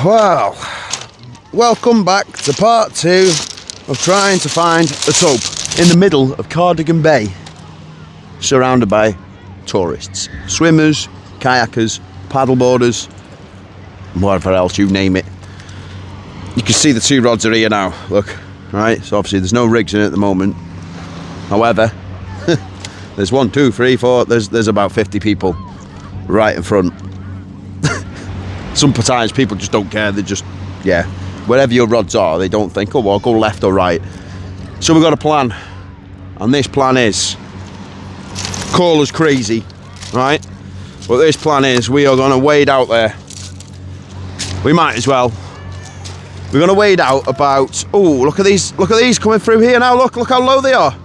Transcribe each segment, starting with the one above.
Well, welcome back to part 2 of trying to find a TOPE in the middle of Cardigan Bay, surrounded by tourists, swimmers, kayakers, paddleboarders, whatever else, you name it. You can see the 2 rods are here now, look, right? So obviously there's no rigs in it at the moment. However, there's 1, 2, 3, 4, there's about 50 people right in front. Sometimes people just don't care, they just, yeah, wherever your rods are, they don't think, oh, well, I'll go left or right. So we've got a plan, and this plan is, call us crazy, right? But this plan is, we are gonna wade out there. We might as well. We're gonna wade out about, oh, look at these coming through here now, look how low they are.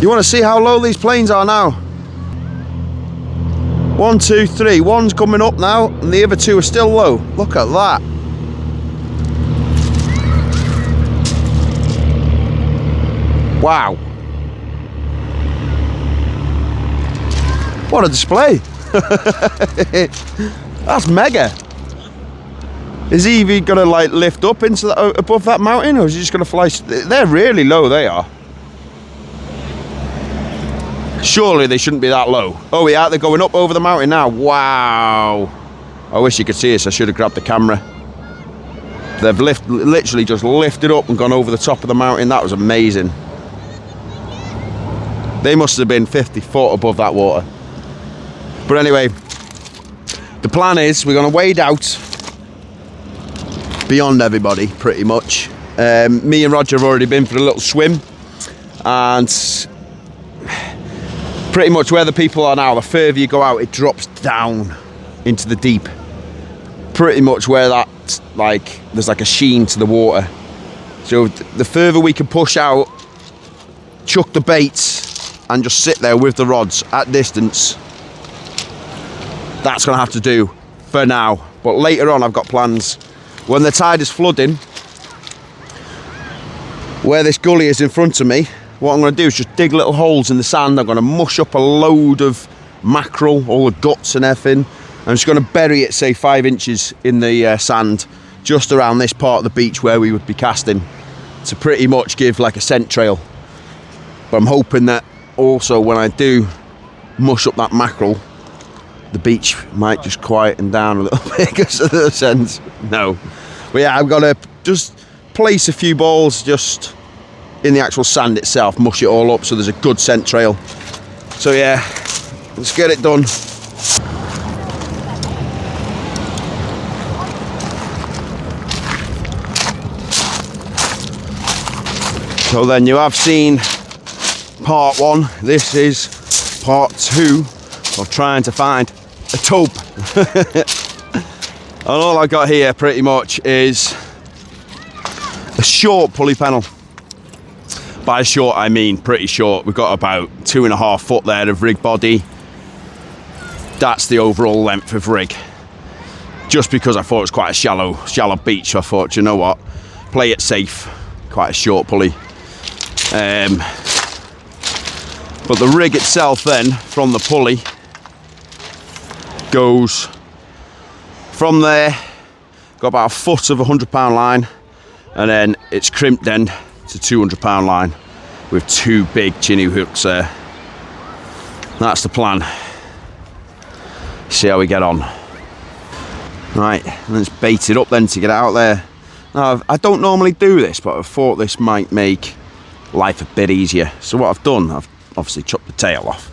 You wanna see how low these planes are now? 1, 2, 3, one's coming up now, and the other 2 are still low. Look at that. Wow. What a display. That's mega. Is he even gonna like lift up into the, above that mountain, or is he just gonna fly? They're really low, they are. Surely they shouldn't be that low. Oh yeah, they're going up over the mountain now. Wow. I wish you could see this. I should have grabbed the camera. They've literally just lifted up and gone over the top of the mountain. That was amazing. They must have been 50 foot above that water. But anyway, the plan is we're going to wade out beyond everybody, pretty much. Me and Roger have already been for a little swim, and pretty much where the people are now, the further you go out, it drops down into the deep. Pretty much where that, like, there's like a sheen to the water. So the further we can push out, chuck the baits, and just sit there with the rods at distance, that's gonna have to do for now. But later on, I've got plans. When the tide is flooding, where this gully is in front of me, what I'm going to do is just dig little holes in the sand. I'm going to mush up a load of mackerel, all the guts and everything. I'm just going to bury it, say 5 inches in the sand, just around this part of the beach where we would be casting, to pretty much give like a scent trail. But I'm hoping that also when I do mush up that mackerel, the beach might just quieten down a little bit because of the scent. No. But yeah, I've got to just place a few balls just in the actual sand itself, mush it all up so there's a good scent trail. So yeah, let's get it done. So then you have seen part 1. This is part 2 of trying to find a TOPE. And all I got here pretty much is a short pulley pennel. By short, I mean pretty short. We've got about 2.5 foot there of rig body. That's the overall length of rig. Just because I thought it was quite a shallow beach, I thought, you know what, play it safe. Quite a short pulley. But the rig itself then, from the pulley, goes from there, got about a foot of 100-pound line, and then it's crimped then to 200-pound line with 2 big chinny hooks there. That's the plan. See how we get on. Right, let's bait it up then to get it out there. Now, I don't normally do this, but I thought this might make life a bit easier. So what I've done, I've obviously chopped the tail off,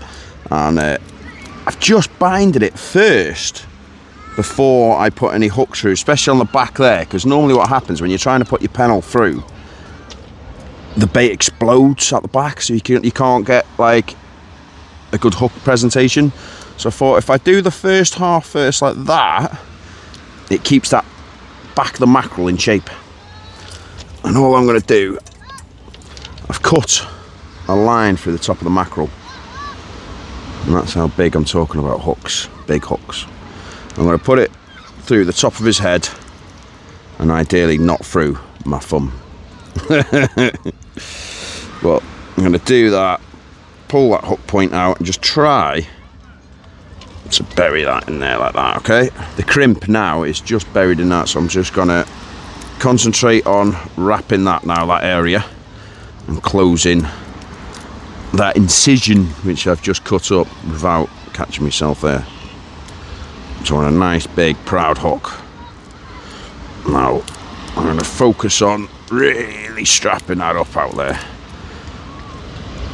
and I've just binded it first before I put any hooks through, especially on the back there, because normally what happens when you're trying to put your pennel through, the bait explodes at the back, so you can't get like a good hook presentation. So I thought if I do the first half first like that, it keeps that back of the mackerel in shape. And all I'm going to do, I've cut a line through the top of the mackerel, and that's how big I'm talking about hooks, big hooks. I'm going to put it through the top of his head, and ideally not through my thumb. But I'm going to do that, pull that hook point out, and just try to bury that in there like that, okay? The crimp now is just buried in that, so I'm just gonna concentrate on wrapping that now, that area, and closing that incision which I've just cut up without catching myself there. So on a nice big proud hook. Now I'm going to focus on really strapping that up out there,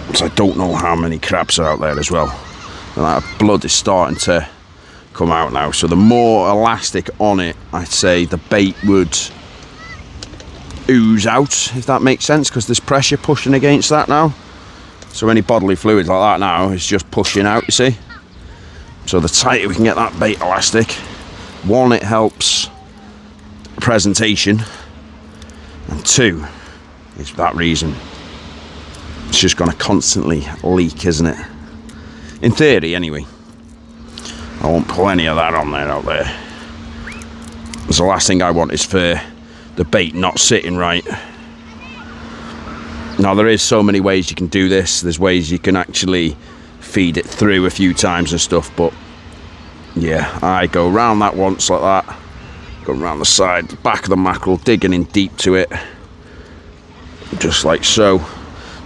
because I don't know how many crabs are out there as well, and that blood is starting to come out now. So the more elastic on it, I'd say the bait would ooze out, if that makes sense, because there's pressure pushing against that now. So any bodily fluids like that now is just pushing out, you see. So the tighter we can get that bait elastic, one, it helps presentation, and two, it's for that reason, it's just going to constantly leak, isn't it? In theory anyway. I won't pull any of that on there out there. Because the last thing I want is for the bait not sitting right. Now there is so many ways you can do this. There's ways you can actually feed it through a few times and stuff, but yeah, I go around that once like that, go around the side, the back of the mackerel, digging in deep to it, just like so.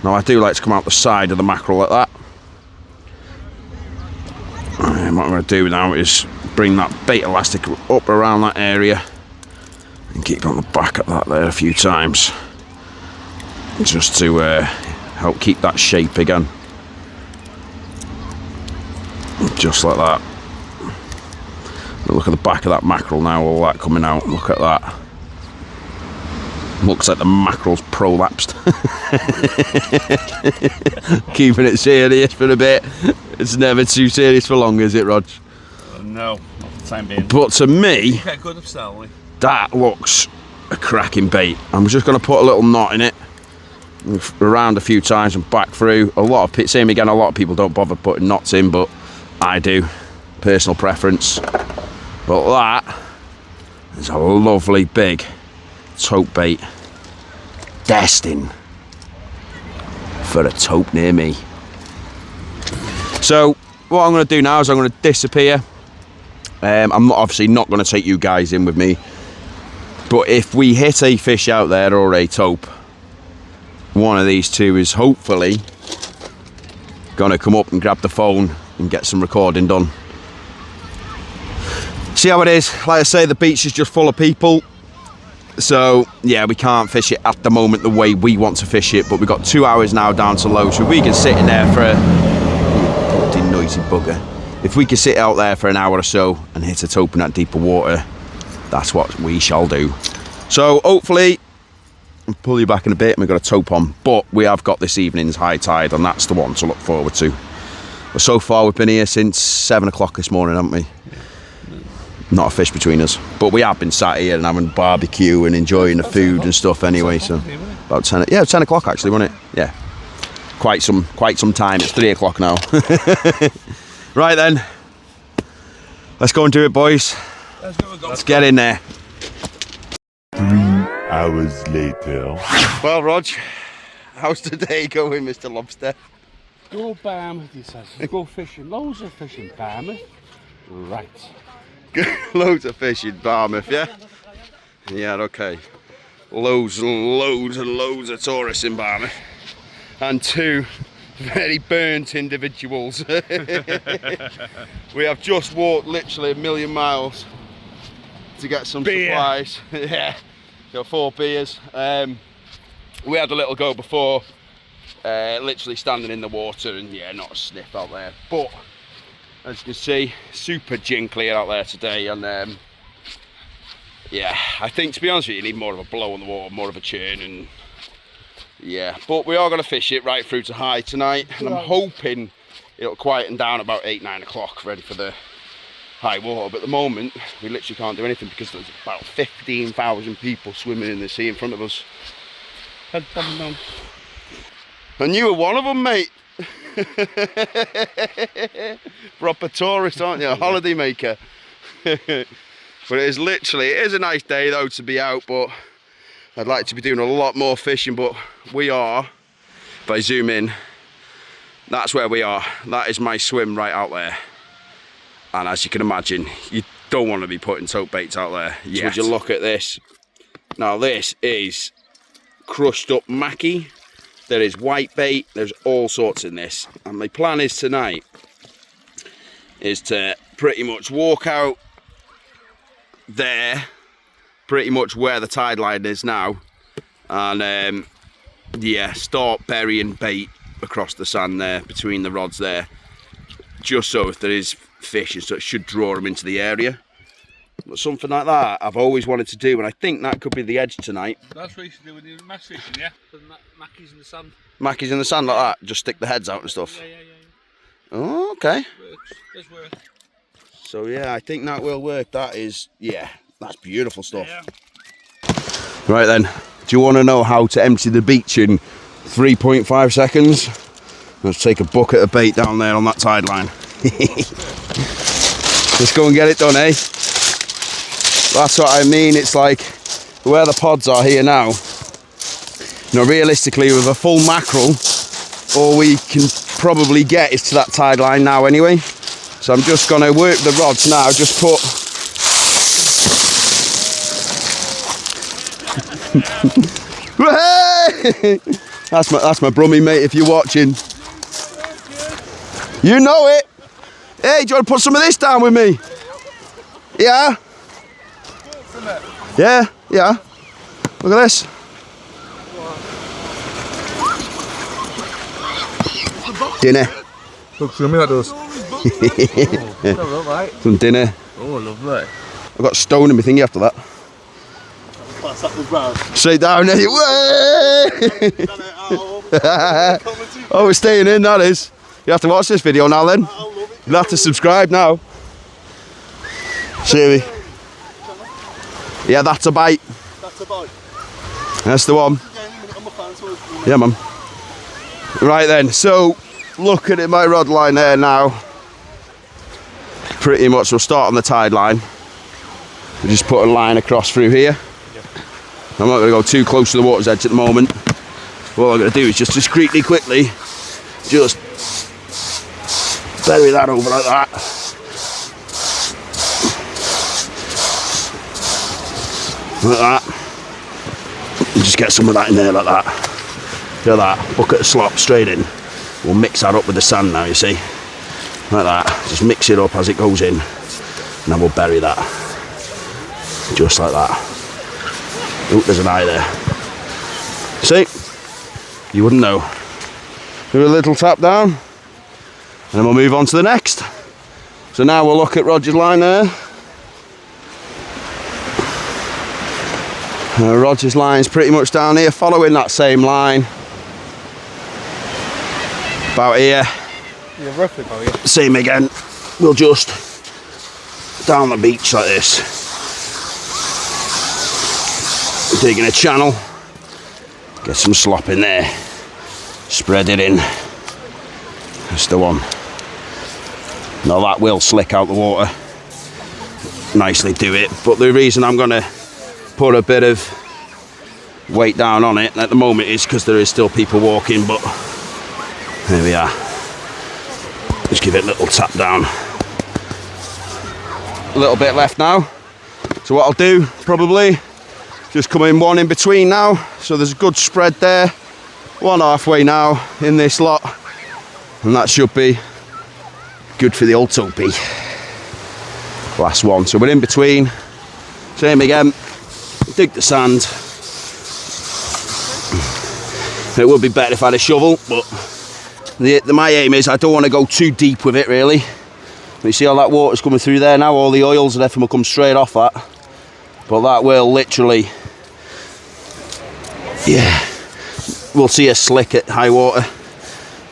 Now I do like to come out the side of the mackerel like that. And what I'm going to do now is bring that bait elastic up around that area and keep on the back of that there a few times, just to help keep that shape again. Just like that. Look at the back of that mackerel now, all that coming out. Look at that. Looks like the mackerel's prolapsed. Keeping it serious for a bit. It's never too serious for long, is it, Rog? No, not for the time being. But to me, that looks a cracking bait. I'm just going to put a little knot in it, around a few times and back through. A lot of people don't bother putting knots in, but I do. Personal preference. But that is a lovely big tope bait, destined for a tope near me. So what I'm going to do now is I'm going to disappear. I'm obviously not going to take you guys in with me, but if we hit a fish out there or a tope, one of these two is hopefully going to come up and grab the phone and get some recording done. See how it is. Like I say, the beach is just full of people, so yeah, we can't fish it at the moment the way we want to fish it, but we've got 2 hours now down to low, so we can sit in there for a bloody noisy bugger. If we can sit out there for an hour or so and hit a tope in that deeper water, that's what we shall do. So hopefully I'll pull you back in a bit and we've got a tope on, but we have got this evening's high tide, and that's the one to look forward to. But so far we've been here since 7 o'clock this morning, haven't we? Not a fish between us, but we have been sat here and having barbecue and enjoying the food and stuff anyway. So about 10, yeah, 10 o'clock actually, wasn't it? Yeah, quite some time. It's 3 o'clock now. Right then, let's go and do it, boys. Let's get in there. 3 hours later. Well, Rog, how's the day going, Mr. Lobster? Go Barmouth, he says. Go fishing. Loads of fishing, Barmouth. Right. Loads of fish in Barmouth, yeah? Yeah, okay. Loads and loads and loads of tourists in Barmouth. And two very burnt individuals. We have just walked literally 1,000,000 miles to get some supplies. Yeah, got 4 beers. We had a little go before, literally standing in the water, and yeah, not a sniff out there. But as you can see, super gin clear out there today, and yeah, I think to be honest with you, you need more of a blow on the water, more of a churn, and yeah, but we are going to fish it right through to high tonight, and I'm hoping it'll quieten down about 8-9 o'clock, ready for the high water. But at the moment, we literally can't do anything because there's about 15,000 people swimming in the sea in front of us. And you were one of them, mate. Proper tourist, aren't you? A holiday maker. But it is a nice day though to be out, but I'd like to be doing a lot more fishing. But we are, if I zoom in, that's where we are. That is my swim right out there. And as you can imagine, you don't want to be putting tope baits out there yet. So would you look at this? Now this is crushed up mackie. There is white bait, there's all sorts in this. And my plan is tonight is to pretty much walk out there, pretty much where the tide line is now, and yeah, start burying bait across the sand there, between the rods there, just so if there is fish and such, should draw them into the area. But something like that I've always wanted to do, and I think that could be the edge tonight. That's what you should do when you're mass fishing, yeah? Mackies in the sand. Mackies in the sand like that, just stick the heads out and stuff. Yeah. Oh, okay. Works. Does work. So yeah, I think that will work. That is, yeah, that's beautiful stuff. Yeah. Right then, do you want to know how to empty the beach in 3.5 seconds? Let's take a bucket of bait down there on that tide line. Let's go and get it done, eh? That's what I mean. It's like where the pods are here now. You know, realistically, with a full mackerel, all we can probably get is to that tide line now anyway. So I'm just going to work the rods now. Just put that's my brummy, mate, if you're watching. You know it. Hey, do you want to put some of this down with me? Yeah? Yeah. Look at this. Dinner. Look, show me that does. Some dinner. Oh, lovely. I've got a stone in my thingy after that. Pass that was round. Straight down there. Oh, we're staying in, that is. You have to watch this video now then. You'll have to subscribe now. See me. Yeah, that's a bite. That's a bite. That's the one. Yeah, man. Right then, so looking at my rod line there now. Pretty much we'll start on the tide line. We just put a line across through here. I'm not going to go too close to the water's edge at the moment. What I'm going to do is just discreetly, quickly, just bury that over like that. Like that. And just get some of that in there like that. Look at that. Bucket of slop straight in. We'll mix that up with the sand now, you see. Like that. Just mix it up as it goes in. And then we'll bury that. Just like that. Oh, there's an eye there. See? You wouldn't know. Do a little tap down. And then we'll move on to the next. So now we'll look at Roger's line there. Roger's line's pretty much down here, following that same line. About here. Yeah, roughly about here. Same again. We'll just down the beach like this. Digging a channel. Get some slop in there. Spread it in. That's the one. Now that will slick out the water. Nicely do it. But the reason I'm going to put a bit of weight down on it at the moment is because there is still people walking, but there we are. Just give it a little tap down. A little bit left now. So what I'll do, probably, just come in one in between now. So there's a good spread there. One halfway now in this lot. And that should be good for the old tope. Last one. So we're in between. Same again. Dig the sand. It would be better if I had a shovel, but my aim is I don't want to go too deep with it really. You see how that water's coming through there now, all the oils and everything will come straight off that. But that will literally, yeah, we'll see a slick at high water.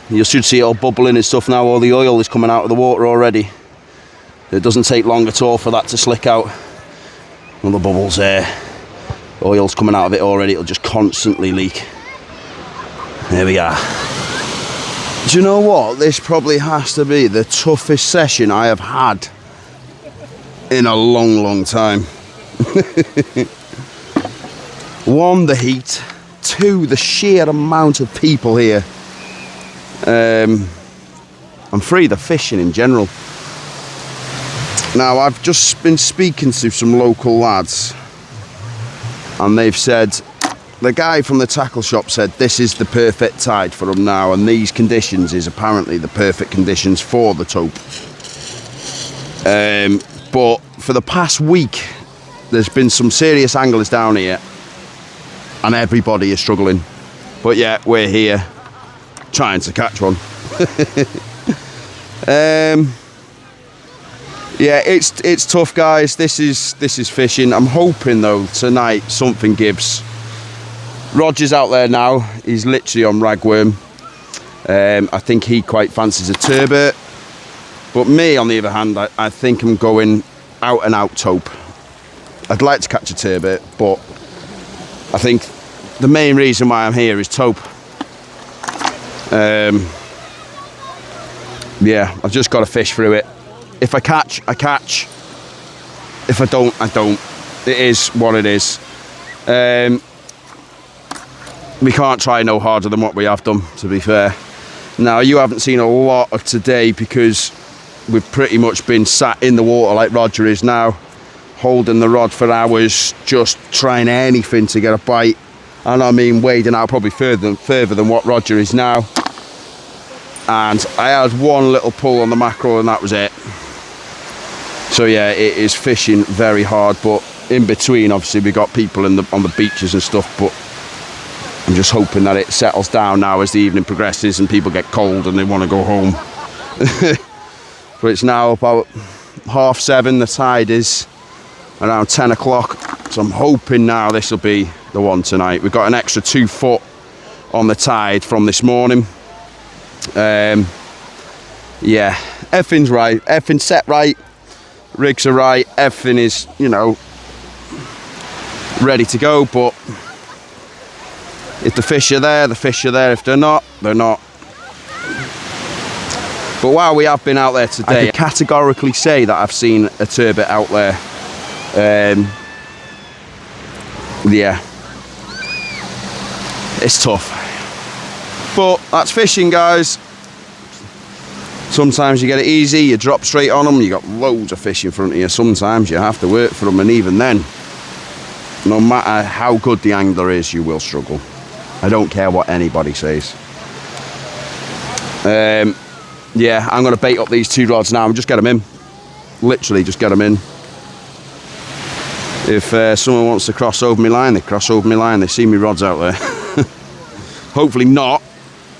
You should see it all bubbling and stuff now, all the oil is coming out of the water already. It doesn't take long at all for that to slick out. All the bubbles there. Oil's coming out of it already, it'll just constantly leak. There we are. Do you know what? This probably has to be the toughest session I have had in a long, long time. One, the heat. Two, the sheer amount of people here. And three, the fishing in general. Now, I've just been speaking to some local lads, and they've said, the guy from the tackle shop said this is the perfect tide for them now, and these conditions is apparently the perfect conditions for the tope. But for the past week, there's been some serious anglers down here, and everybody is struggling. But yeah, we're here trying to catch one. Yeah, it's tough, guys. This is fishing. I'm hoping though tonight something gives. Roger's out there now. He's literally on ragworm. I think he quite fancies a turbot. But me, on the other hand, I think I'm going out and out tope. I'd like to catch a turbot, but I think the main reason why I'm here is tope. Yeah, I've just got to fish through it. If I catch, I catch. If I don't, I don't. It is what it is. We can't try no harder than what we have done, to be fair. Now, you haven't seen a lot of today because we've pretty much been sat in the water like Roger is now, holding the rod for hours, just trying anything to get a bite. And I mean wading out probably further than what Roger is now. And I had one little pull on the mackerel and that was it. So yeah, it is fishing very hard, but in between obviously we got people on the beaches and stuff, but I'm just hoping that it settles down now as the evening progresses and people get cold and they want to go home. But it's now about 7:30, the tide is around 10 o'clock, so I'm hoping now this will be the one tonight. We've got an extra 2 foot on the tide from this morning. Yeah, everything's right, everything's set right, rigs are right, everything is, you know, ready to go. But if the fish are there, the fish are there. If they're not, they're not. But while we have been out there today, I can categorically say that I've seen a turbot out there. Yeah, it's tough, but that's fishing, guys. Sometimes you get it easy, you drop straight on them, you got loads of fish in front of you. Sometimes you have to work for them, and even then, no matter how good the angler is, you will struggle. I don't care what anybody says. Yeah, I'm going to bait up these 2 rods now and just get them in. Literally just get them in. If someone wants to cross over my line, they cross over my line. They see me rods out there. Hopefully not.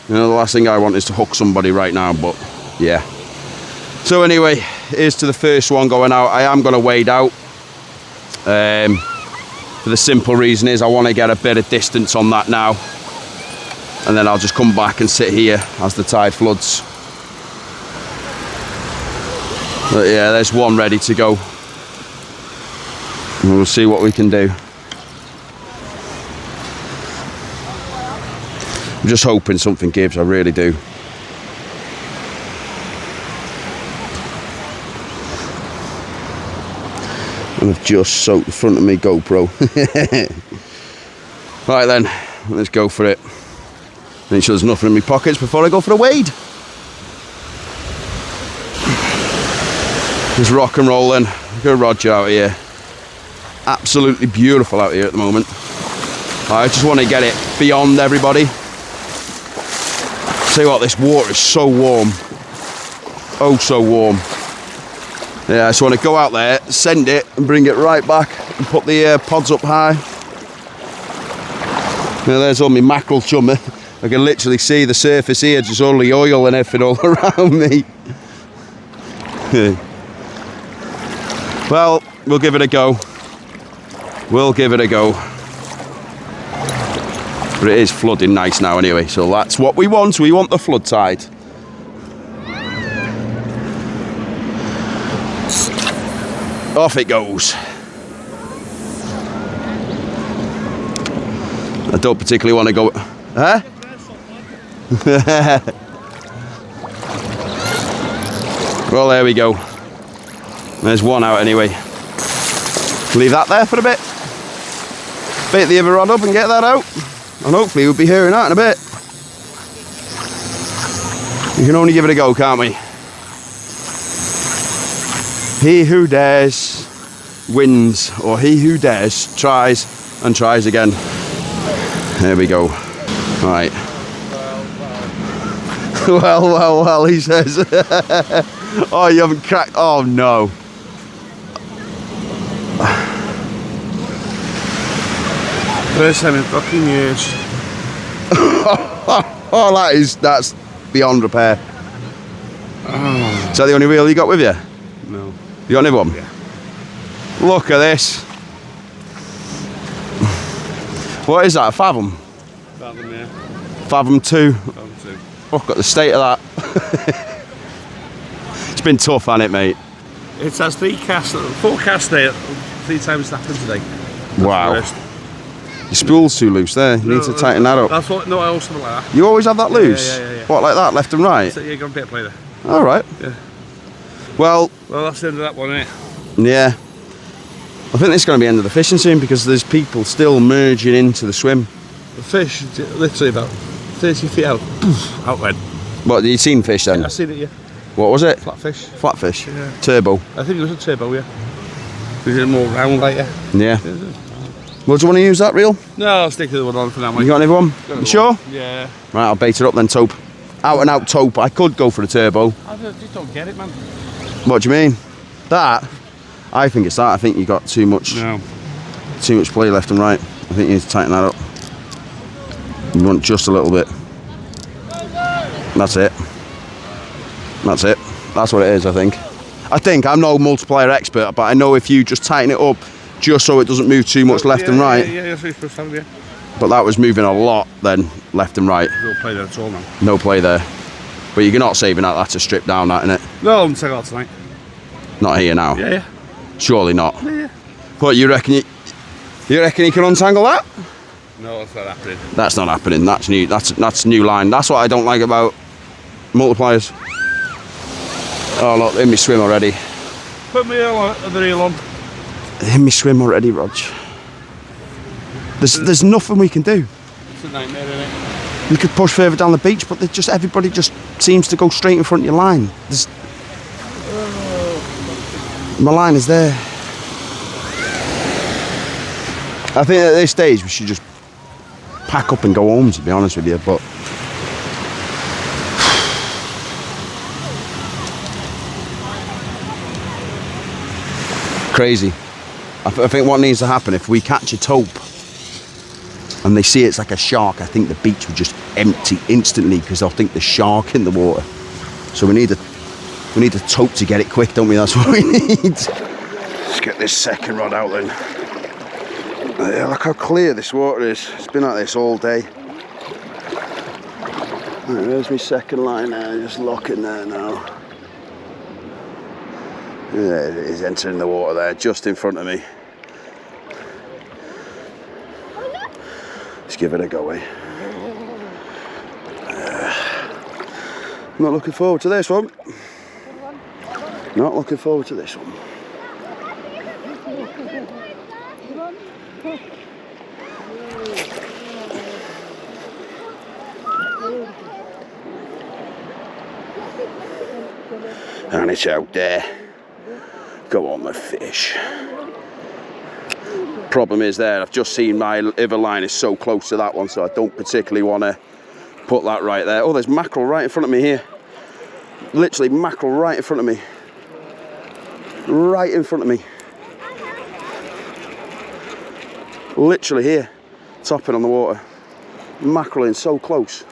You know, the last thing I want is to hook somebody right now, but yeah. So anyway, here's to the first one going out. I am going to wade out. For the simple reason is I want to get a bit of distance on that now. And then I'll just come back and sit here as the tide floods. But yeah, there's one ready to go. And we'll see what we can do. I'm just hoping something gives, I really do. And I've just soaked the front of my GoPro. Right then, let's go for it. Make sure there's nothing in my pockets before I go for a wade. Just rock and roll then. Look at Roger out here. Absolutely beautiful out here at the moment. I just want to get it beyond everybody. Tell you what, this water is so warm. Oh, so warm. Yeah, I just want to go out there, send it, and bring it right back and put the pods up high. Now, there's all my mackerel chummy. I can literally see the surface here, just all the oil and everything all around me. Well, we'll give it a go. We'll give it a go. But it is flooding nice now anyway, so that's what we want. We want the flood tide. Off it goes. I don't particularly want to go... Huh? Well, there we go. There's one out anyway. Leave that there for a bit. Bait the other rod up and get that out. And hopefully we'll be hearing that in a bit. We can only give it a go, can't we? He who dares wins, or he who dares tries and tries again. There we go. Right. Well, he says. Oh, you haven't cracked. Oh, no. First time in fucking years. Oh, that's beyond repair. Oh. Is that the only wheel you got with you? No. You got another one? Yeah. Look at this. What is that, a Fathom? Fathom, yeah. Fathom 2. Fathom 2. Look at the state of that. It's been tough, hasn't it, mate? It has 4 casts there, 3 times snapping today. Wow. Your spool's too loose there. You need to tighten that up. That's what, no, I also like that. You always have that loose? Yeah. What, like that, left and right? So you're going to be a player. All right. Yeah. Well, that's the end of that one, isn't it? yeah. I think this is going to be the end of the fishing soon because there's people still merging into the swim. The fish, literally about 30 feet out. Out went. What, you seen fish then? Yeah, I seen it, yeah. What was it? Flatfish. Flatfish? Yeah. Turbo? I think it was a turbo, yeah. Is it more round like yeah? Yeah. Well, do you want to use that reel? No, I'll stick to the one on for now, mate. You got another one? You sure? Yeah. Right, I'll bait it up then, Tope. Out and out Tope. I could go for the turbo. I just don't get it, man. What do you mean? That? I think it's that. I think you got too much play left and right. I think you need to tighten that up. You want just a little bit. That's it. That's it. That's what it is, I think. I'm no multiplier expert, but I know if you just tighten it up just so it doesn't move too much left and right. Yeah, that's what you're supposed to have, yeah. But that was moving a lot then, left and right. No play there at all now. No play there. But you're not saving that, that's a strip down, that, innit? No, I'm taking out tonight. Not here now? Yeah. Surely not. Yeah. What, you reckon you can untangle that? No, that's not happening. That's not happening. That's new. That's new line. That's what I don't like about multipliers. Oh look, in me swim already. Put me the reel on. In me swim already, Rog. There's nothing we can do. It's a nightmare, isn't it? You could push further down the beach, but everybody just seems to go straight in front of your line. My line is there. I think at this stage we should just pack up and go home, to be honest with you, but crazy. I think what needs to happen, if we catch a tope and they see it's like a shark, I think the beach would just empty instantly because they'll think there's shark in the water. So we need a tope to get it quick, don't we? That's what we need. Let's get this second rod out then. Yeah, look how clear this water is. It's been like this all day. Right, there's my second line there, just locking there now. There it is, entering the water there, just in front of me. Let's give it a go, eh? Not looking forward to this one. Not looking forward to this one. And it's out there. Go on the fish. Problem is there, I've just seen my other line is so close to that one, so I don't particularly want to put that right there. Oh, there's mackerel right in front of me here. Literally mackerel right in front of me. Right in front of me. Literally here, topping on the water. Mackerel in so close.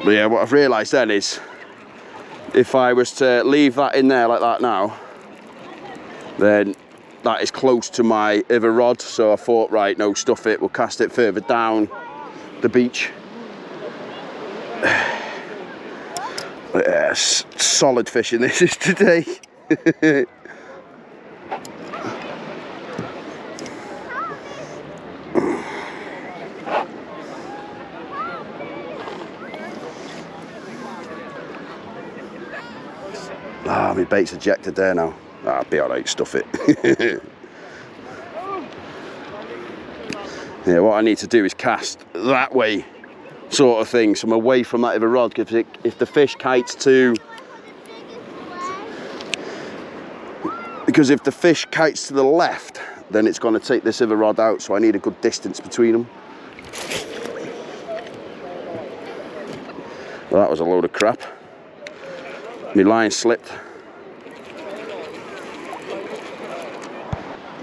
But yeah, what I've realised then is, if I was to leave that in there like that now, then that is close to my other rod. So I thought, right, no, stuff it, we'll cast it further down the beach. Solid fishing this is today. Ah, my bait's ejected there now. I'll be alright, stuff it. Yeah, what I need to do is cast that way, sort of thing, so I'm away from that other rod, because if the fish kites too because if the fish kites to the left, then it's going to take this other rod out, so I need a good distance between them. Well, that was a load of crap. My line slipped.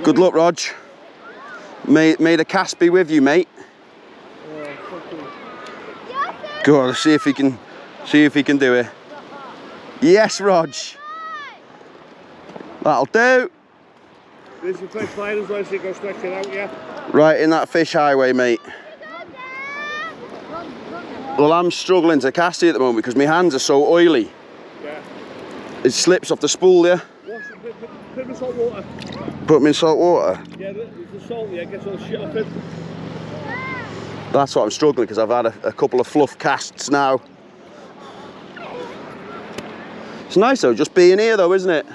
Good luck, Rog. May the cast be with you, mate. Go on, let's see if he can do it. Yes, Rog. That'll do. There's your fish line as well, so you go stretch it out, yeah? Right in that fish highway, mate. Well, I'm struggling to cast it at the moment because my hands are so oily. Yeah. It slips off the spool, yeah? Put them in salt water. Put them in salt water? Yeah, the salt, yeah, gets all the shit off it. That's what I'm struggling, because I've had a couple of fluff casts now. It's nice though, just being here though, isn't it?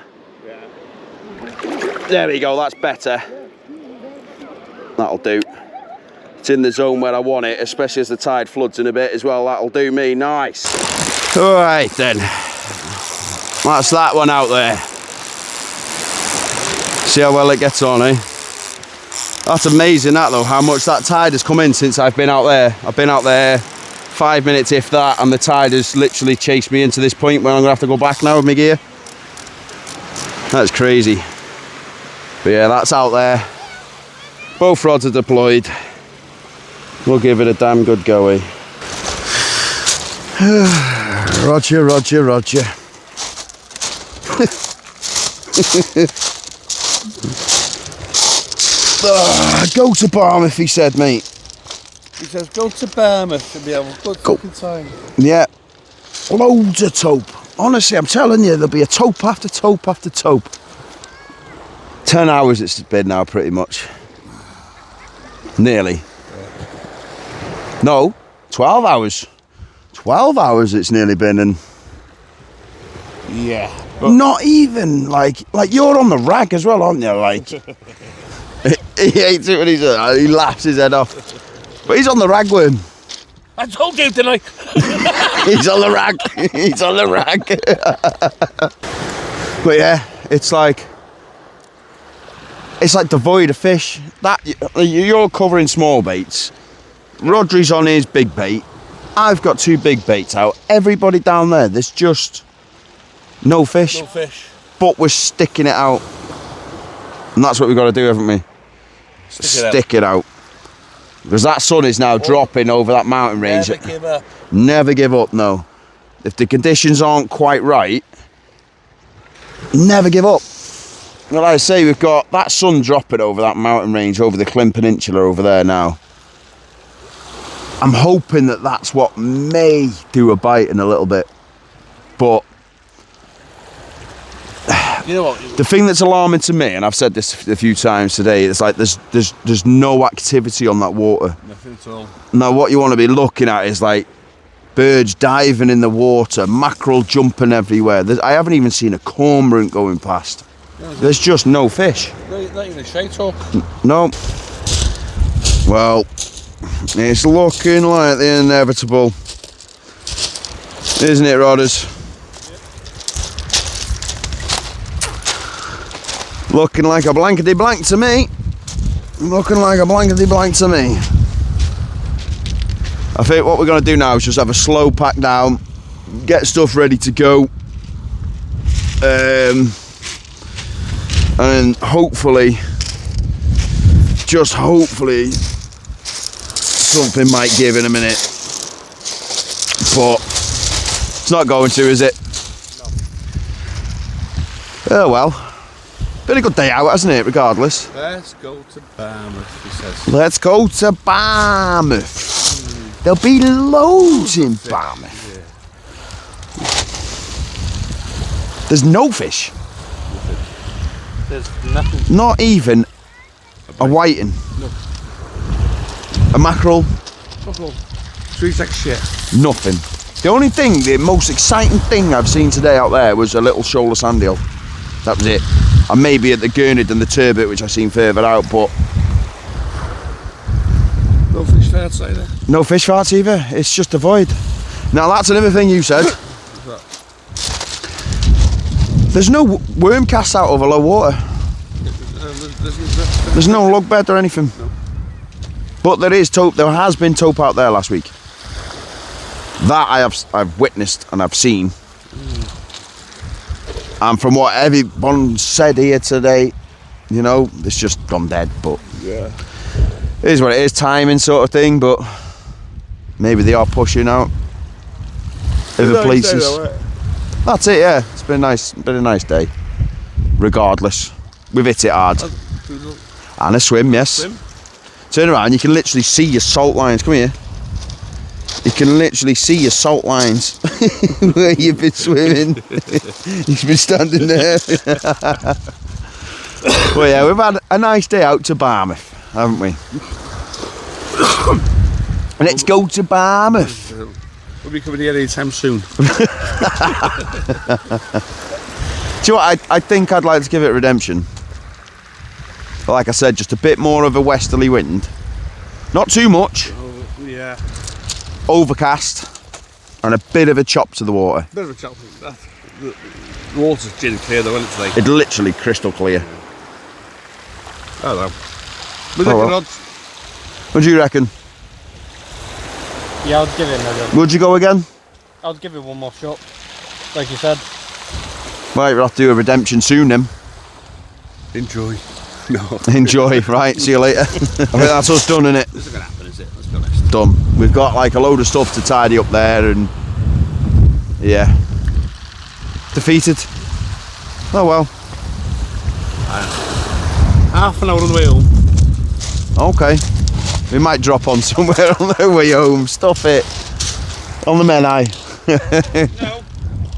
Yeah. There we go, that's better. That'll do. It's in the zone where I want it, especially as the tide floods in a bit as well. That'll do me, nice. All right then, that's that one out there. See how well it gets on, eh? That's amazing that though, how much that tide has come in since I've been out there. I've been out there 5 minutes if that, and the tide has literally chased me into this point where I'm gonna have to go back now with my gear. That's crazy. But yeah, that's out there. Both rods are deployed. We'll give it a damn good go, eh? Roger, Roger, Roger. Go to Barmouth, he said, mate. He says, go to Barmouth and be able a good fucking time. Yeah. Loads of tope. Honestly, I'm telling you, there'll be a tope after tope after tope. 10 hours it's been now, pretty much. Nearly. No, 12 hours. 12 hours it's nearly been, and Yeah. not even, like you're on the rag as well, aren't you? Like, he hates it when he laughs his head off. But he's on the ragworm. I told you, didn't I? He's on the rag. He's on the rag. But yeah, it's like devoid of fish. That you're covering small baits. Rodri's on his big bait. I've got 2 big baits out. Everybody down there, there's just no fish. No fish. But we're sticking it out. And that's what we've got to do, haven't we? Stick it out. Because that sun is now dropping over that mountain range. Never give up. Never give up, no. If the conditions aren't quite right, never give up. Well, like I say, we've got that sun dropping over that mountain range, over the Clym Peninsula over there now. I'm hoping that that's what may do a bite in a little bit. But you know what? The thing that's alarming to me, and I've said this a few times today, it's like there's no activity on that water. Nothing at all. Now what you want to be looking at is like birds diving in the water, mackerel jumping everywhere. I haven't even seen a cormorant going past. There's just no fish. Not even a straight talk. No. Well, it's looking like the inevitable, isn't it, Rodders? Looking like a blankety blank to me. Looking like a blankety blank to me. I think what we're going to do now is just have a slow pack down, get stuff ready to go, and hopefully, just hopefully, something might give in a minute. But it's not going to, is it? No. Oh well. Been a good day out, hasn't it, regardless? Let's go to Barmouth, he says. Let's go to Barmouth. There'll be loads in Barmouth. Yeah. There's no fish. There's nothing. Not even a whiting. No. A mackerel. Mackerel. Trees like shit. Nothing. The only thing, the most exciting thing I've seen today out there was a little shoal of sandeel. That was it. And maybe at the Gurnard and the Turbot, which I seen further out, but no fish farts either. No fish farts either. It's just a void. Now that's another thing you said. There's no worm casts out over low water. There's no lug bed or anything. No. But there is tope. There has been tope out there last week. That I've witnessed and I've seen. And from what everyone said here today, you know, it's just gone dead. But Yeah. it is what it is, timing sort of thing. But maybe they are pushing out other places. That's it. Yeah, it's been nice. Been a nice day. Regardless, we've hit it hard. And a swim, yes. Swim. Turn around, you can literally see your salt lines. Come here. You can literally see your salt lines where you've been swimming. You've been standing there. Well, yeah, we've had a nice day out to Barmouth, haven't we? Let's go to Barmouth. We'll be coming here anytime soon. Do you know what? I think I'd like to give it redemption. But like I said, just a bit more of a westerly wind. Not too much. Yeah. Overcast. And a bit of a chop to the water. Bit of a chop. The water's gin clear though, isn't it, today? It's literally crystal clear. Oh well. Well. What do you reckon? Yeah, I'd give it another. Would you go again? I'd give it one more shot, like you said. Right, we'll have to do a redemption soon then. Enjoy. No. Enjoy, right, see you later. I think that's us done, innit? This isn't gonna happen, is it? Let's be honest. Done. We've got like a load of stuff to tidy up there and yeah. Defeated. Oh well. Half an hour on the way home. Okay. We might drop on somewhere on the way home. Stuff it. On the Menai. No.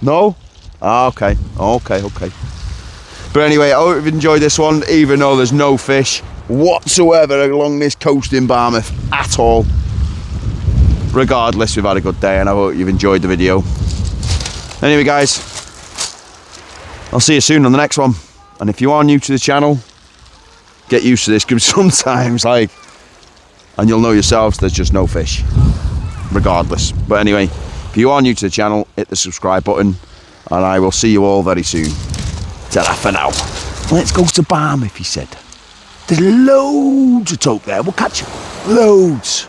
No? Ah, okay. Okay. But anyway, I hope you've enjoyed this one, even though there's no fish whatsoever along this coast in Barmouth at all. Regardless, we've had a good day and I hope you've enjoyed the video. Anyway guys, I'll see you soon on the next one. And if you are new to the channel, get used to this, because sometimes and you'll know yourselves, there's just no fish. Regardless. But anyway, if you are new to the channel, hit the subscribe button and I will see you all very soon. Ta-ra for now. Let's go to Barmouth, he said. There's loads of tope there. We'll catch you. Loads.